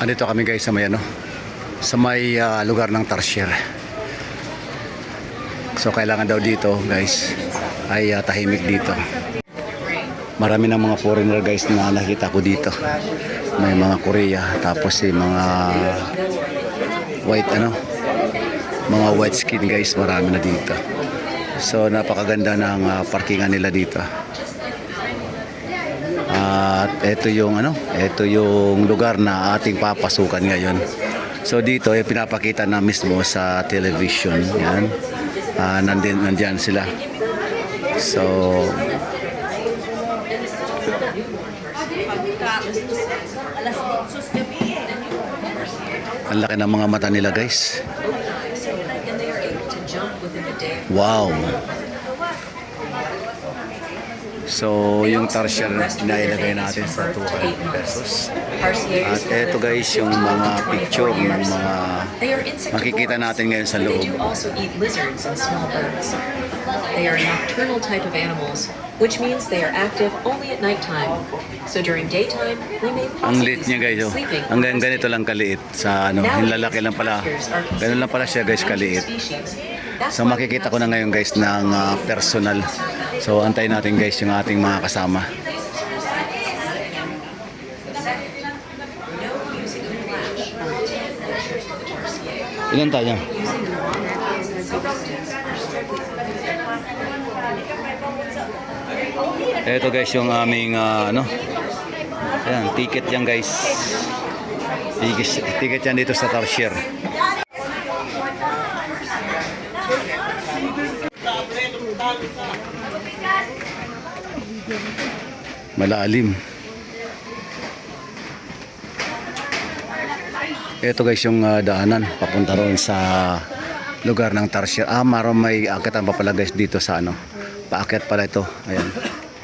Andito kami guys sa may lugar ng Tarsier. So kailangan daw dito guys ay tahimik dito. Marami ng mga foreigner guys na nakita ko dito. May mga Korea, tapos mga mga white skin guys, marami na dito. So napakaganda ng parkingan nila dito. At ito yung lugar na ating papasukan ngayon. So dito ay pinapakita na mismo sa television. Yan. Nandiyan sila. So ang laki ng mga mata nila guys. Wow. So yung Tarsier nailagay natin sa 200 pesos. At eto guys yung mga picture ng mga makikita natin ngayon sa loob. They are a nocturnal type of animals, which means they are active only at nighttime. So during daytime, we may Ang possibly liit niya guys, see sleeping. hanggang ganito lang kaliit sa hinlalaki lang pala. Ganun lang pala siya guys kaliit. So makikita ko na ngayon guys ng personal. So antayin natin guys yung ating mga kasama. Ilan tayo? Ito guys yung aming ayan, ticket yan guys. Ticket yan dito sa Tarsier. Malalim. Ito guys yung daanan papunta roon sa lugar ng Tarsier. May akitan pa pala guys dito sa paakyat pala ito. Ayan,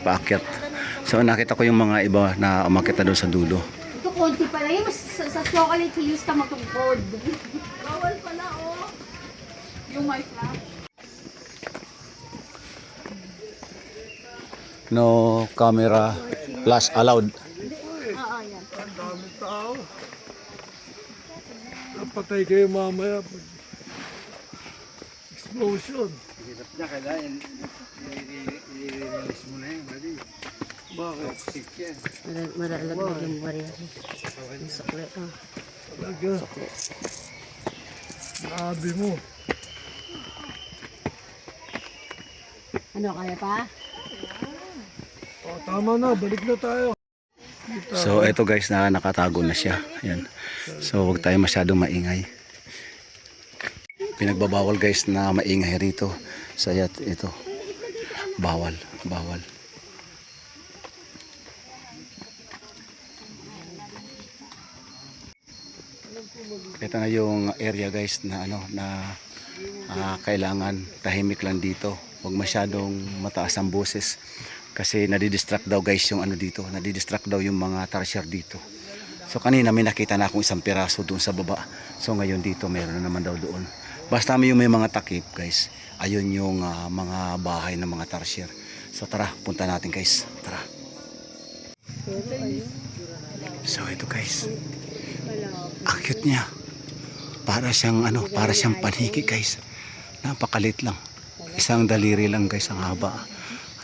paakyat. So nakita ko yung mga iba na umakyat na doon sa dulo. Ito konti pala yun. Sa chocolate hills ka matungkod. Bawal pala yung my flash. No camera flash allowed. Oo, yan. Ang dami tao. Napatay kayo mamaya. Explosion. Hirap niya, kailangan i-release mo na yun. Bakit? Toxic yan. Malalaglag yung barya. Ang sakli. Talaga. Grabe mo. Ano, kaya pa? O, tama na. Balik na tayo. So ito guys nakatago na siya. Ayan. So huwag tayo masyadong maingay. Pinagbabawal guys na maingay rito. So ito. Bawal. Ito na yung area guys na kailangan tahimik lang dito. Huwag masyadong mataas ang boses. Kasi nadidistract daw guys yung dito. Nadidistract daw yung mga Tarsier dito. So kanina may nakita na akong isang piraso doon sa baba. So ngayon dito mayroon na naman daw doon. Basta may mga takip guys. Ayun yung mga bahay ng mga Tarsier. So tara, punta natin guys. Tara. So ito guys. Ang cute niya. Para siyang paniki guys. Napakalit lang. Isang daliri lang guys ang haba.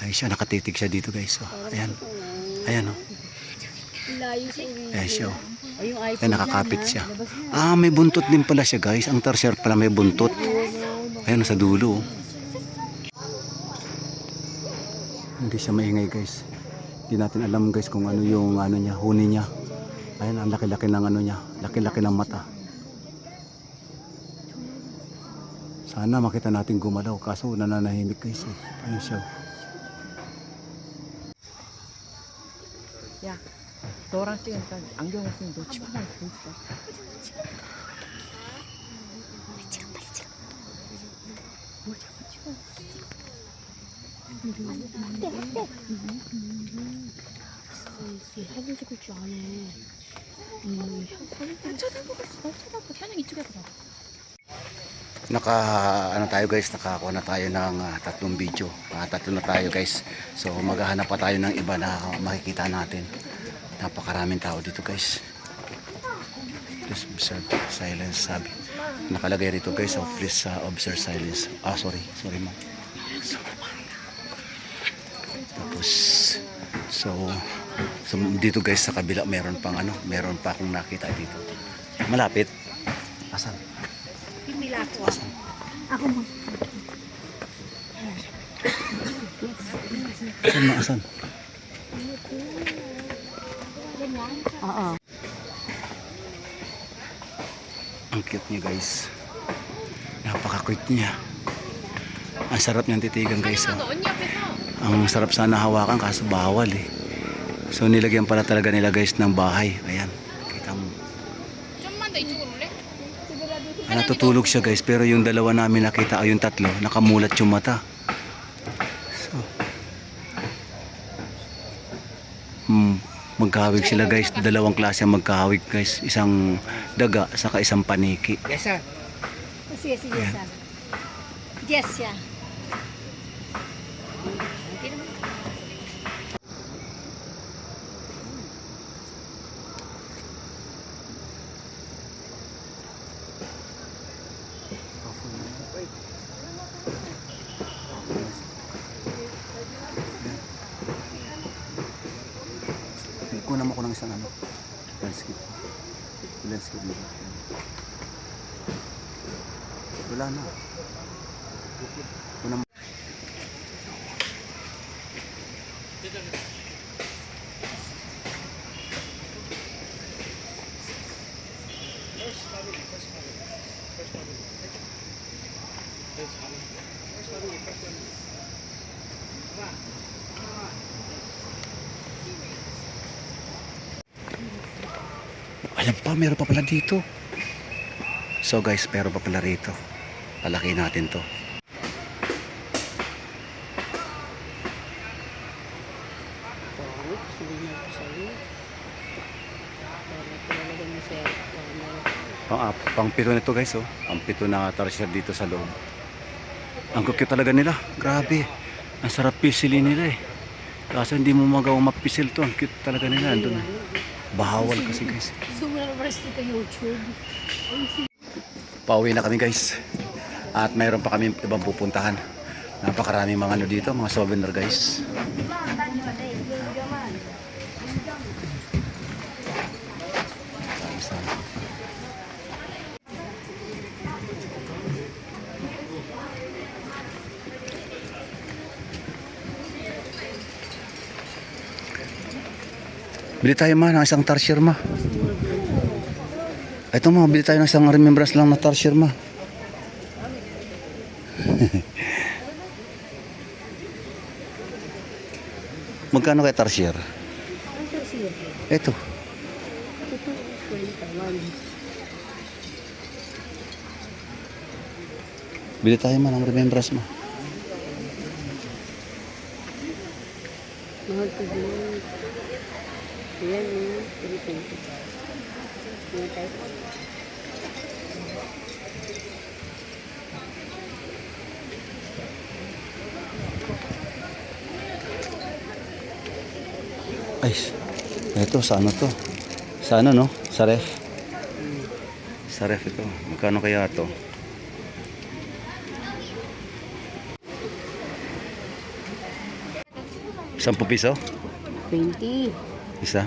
Ay siya, nakatitig siya dito guys. So, ayan. Ayan o. Ayan siya o. Ayan, nakakapit siya. May buntot din pala siya guys. Ang Tarsier pala may buntot. Ayan sa dulo o. Hindi siya maingay guys. Hindi natin alam guys kung ano yung niya, huni niya. Ayan, ang laki-laki ng niya. Laki-laki ng mata. Sana makita natin gumalaw. Kaso nananahimik guys eh. Ayan siya. 야, 너랑 찍으니까 안경을 쓰면 너 치마 안 쓰니까. 사진 찍을 줄 아네. 사진 쳐다봐. 현영 이쪽에서 봐. Ano tayo guys, nakakuha na tayo ng tatlong video. Tatlo na tayo guys. So maghahanap pa tayo ng iba na makikita natin. Napakaraming tao dito guys. Please observe silence, sabi. Nakalagay rito guys, so please observe silence. Sorry ma'am. Tapos so dito guys sa kabila meron pa akong nakita dito. Malapit. Asan? Asan? Ako mo. Asan? Oo. Ang cute niya guys. Napaka-cute niya. Ang sarap niyang titigan guys. Ang sarap sana hawakan kaso bawal eh. So nilagyan pala talaga nila guys ng bahay. Ayan. Kita mo. Natutulog siya guys, pero yung dalawa namin nakita, yung tatlo, nakamulat yung mata. So, magkahawig sila guys, dalawang klase ang magkahawig guys, isang daga saka isang paniki. Yes, sir. Sige, yes, sir. Yes, siya. Kunan mo ko ng isang landscape. Landscape nila. Wala na. Kunan mo. Alam pa, meron pa pala dito. So guys, meron pa pala rito. Palaki natin to. Pang pito nito guys, oh. Pang-pito na tarsier dito sa loob. Ang cute talaga nila. Grabe. Ang sarap pisilin nila eh. Kaso hindi mo magawang mapisil to. Ang cute talaga nila. Andun. Bahawal kasi guys. Pauwi na kami guys. At mayroon pa kami ibang pupuntahan. Napakaraming mga dito, mga souvenir guys. Bili tayo ma ng isang tarsier ma. Ito ma, bili tayo ng isang remembrance lang na tarsier ma. Magkano kaya tarsier? Ito. Bili tayo ma ng remembrance ma. Mahal ko din. Yan yun. Pilipin. Yan tayo. Ay, ito, sa ano to? Sa ano no? Sa ref. Sa ref ito. Magkano kaya to? ₱10? 20. Isa.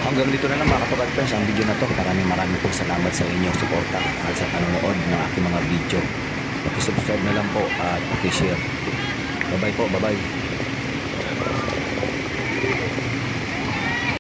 Hanggang dito na lang mga kapatid friends ang video na to. Maraming po salamat sa inyong suporta at sa panonood ng aking mga video. Paki-subscribe na lang po at paki-share. Bye bye po, bye bye.